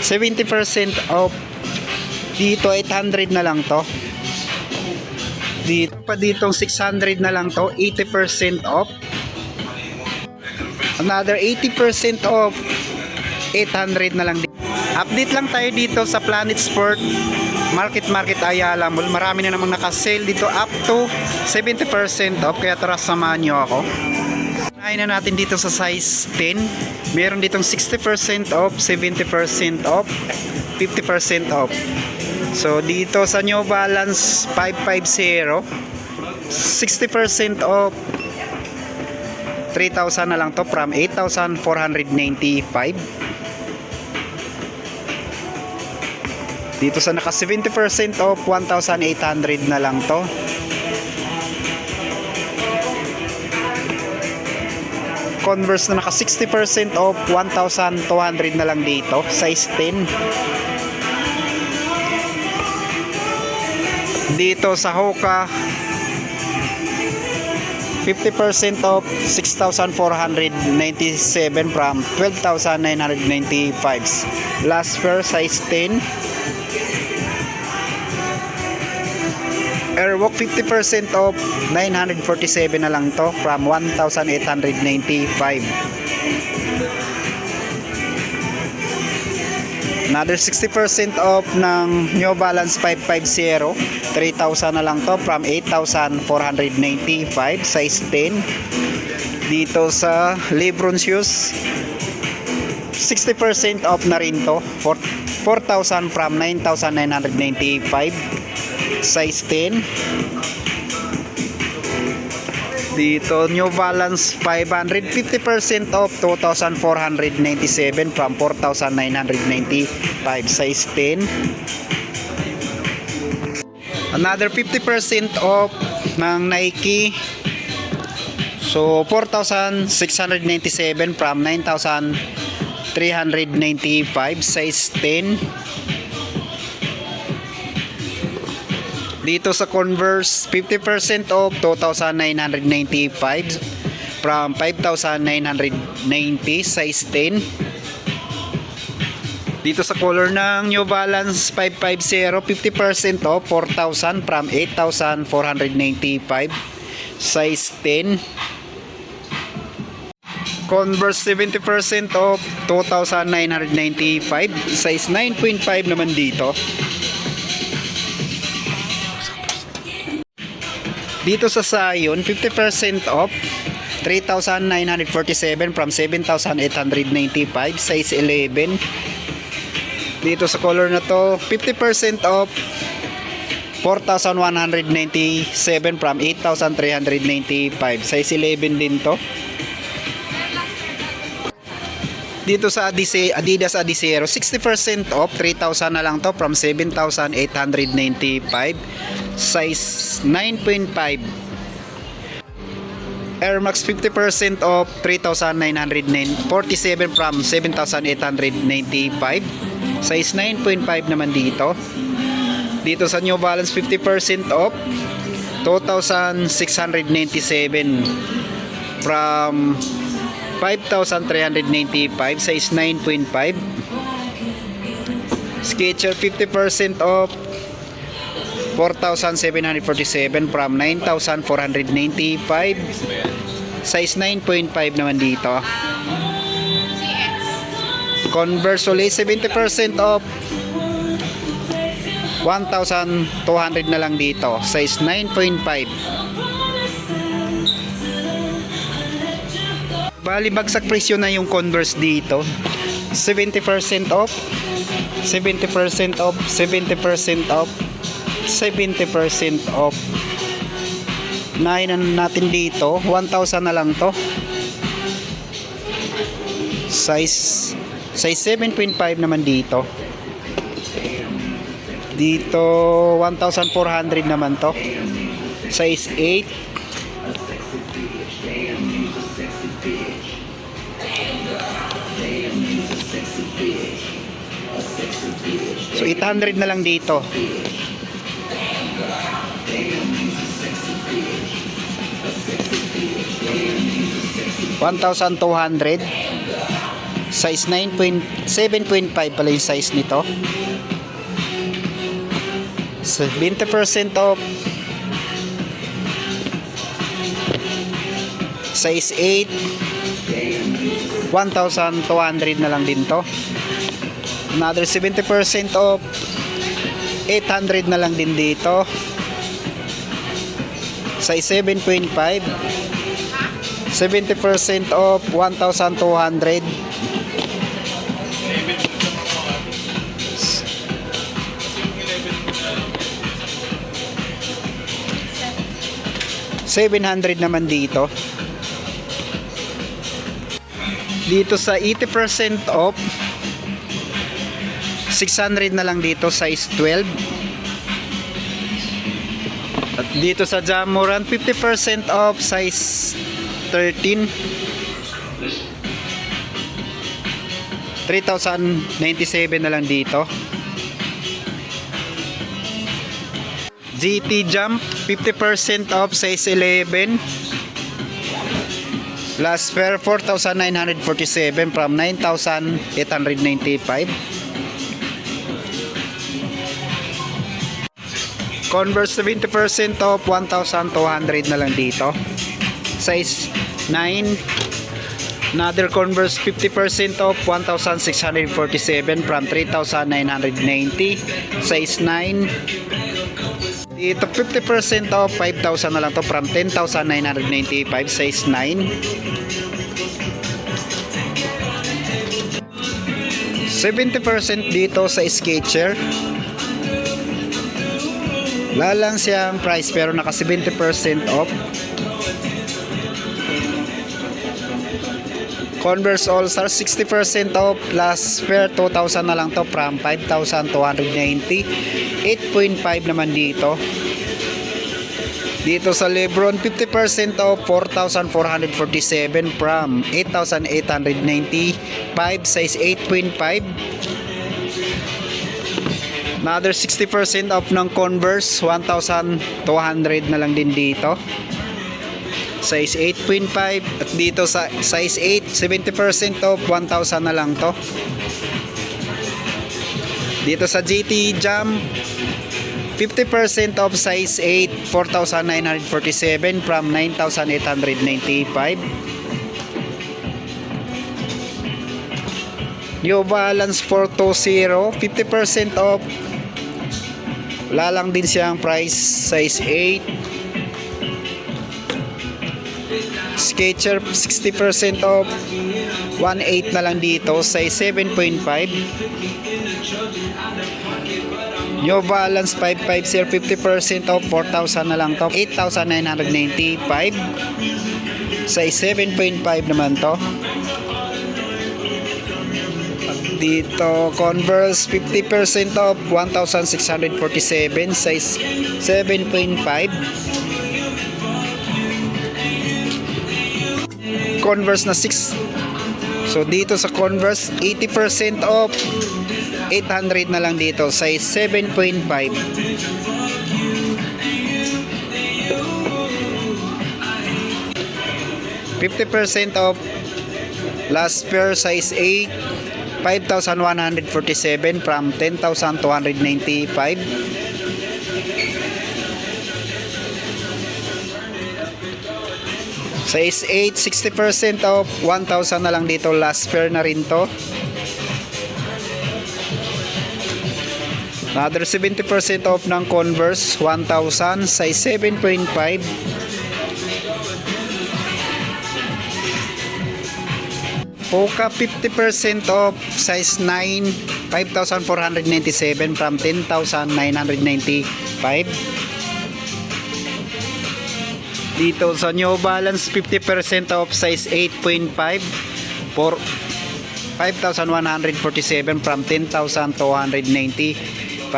70% off. Dito 800 na lang to. Dito pa ditong 600 na lang to, 80% off. Another 80% off, 800 na lang. Update lang tayo dito sa Planet Sport Market Ayala Mall. Marami na namang naka-sale dito up to 70% off, kaya tara samahan nyo ako. Unahin na natin dito sa size 10. Meron ditong 60% off, 70% off, 50% off. So dito sa New Balance 550, 60% off, 3,000 na lang to from 8,495. Dito sa naka 70% off, 1,800 na lang to. Converse na naka 60% off, 1,200 na lang dito, size 10. Dito sa Hoka 50% off, 6,497 from 12,995. Last pair, size 10. Airwalk 50% off, 947 na lang to from 1,895. Another 60% off ng New Balance 550, 3,000 na lang to from 8,495, size 10. Dito sa Lebron shoes 60% off na rin to, 4,000 from 9,995, size 10. Dito New Balance 500, 50% off, 2,497 from 4,995, size 10. Another 50% off ng Nike. So 4,697 from 9,395, size 10. Dito sa Converse 50% off, 2,995 from 5,990, size 10. Dito sa color ng New Balance 550, 50% off, 4,000 from 8,495, size 10. Converse 70% off, 2,995, size 9.5 naman dito. Dito sa Zion 50% off, 3,947 from 7,895, size 11. Dito sa color na to 50% off, 4,197 from 8,395, size 11 din to. Dito sa Adidas Adizero 60% off, 3,000 na lang to from 7,895, size 9.5. Air Max 50% off, 3,947 from 7,895, size 9.5 naman dito. Dito sa New Balance 50% off, 2,697 from 5,395, size 9.5. Skechers 50% off, 4,747 from 9,495, size 9.5 naman dito. Converse ulit 70% off, 1,200 na lang dito, size 9.5. Bali bagsak presyo na yung Converse dito. 70% off, 70% off, 70% off, 70% off. Nahin natin dito, 1,000 na lang to. Size 7.5 naman dito. Dito 1,400 naman to. Size 8. So 800 na lang dito. 1,200, Size 7.5 pala yung size nito. So, 20% off. Size 8, 1,200 na lang din to. Another 70% off, 800 na lang din dito. Size 7.5, 70% off, 1,200. $700 naman dito. Dito sa 80% off, 600 na lang dito, size 12. At dito sa Jamoran, 50% off, size 13. 3,097 na lang dito. GT Jump, 50% off, size 11. Last pair 4,947 from 9,895. Converse 70% off, 1,200 na lang dito. Size 9. Another Converse 50% off, 1,647 from 3,990. Size 9. Dito 50% off, 5,000 na lang to from 10,995, size 9. 70% dito sa Skechers. Lalang siyang price pero naka 70% off. Converse All-Star 60% off, last pair 2,000 na lang to from 5,290. 8.5 naman dito. Dito sa Lebron 50% off, 4,447 from 8,895, size 8.5. Another 60% off ng Converse, 1,200 na lang din dito. Size 8.5. At dito sa size 8, 70% off, 1,000 na lang to. Dito sa GT Jump, 50% off, size 8, 4,947 from 9,895. New Balance 420, 50% off. Wala lang din siyang price, size 8. Skechers 60% off, 1.8 na lang dito, size 7.5. New Balance 550, 50% off, 4,000 na lang to, 8,995. Size 7.5 naman to. Dito Converse 50% off, 1,647, size 7.5. Converse na 6. So dito sa Converse 80% off, 800 na lang dito, size 7.5. $50 off, last pair size 8, 5,147 from 10,295. Size 8, 60% off, 1,000 na lang dito, last pair na rin to. Another 70% off ng Converse, 1,000, size 7.5. Hoka 50% off, size 9, 5,497 from 10,995. Dito sa New Balance 50% off, size 8.5 for 5,147 from 10,295.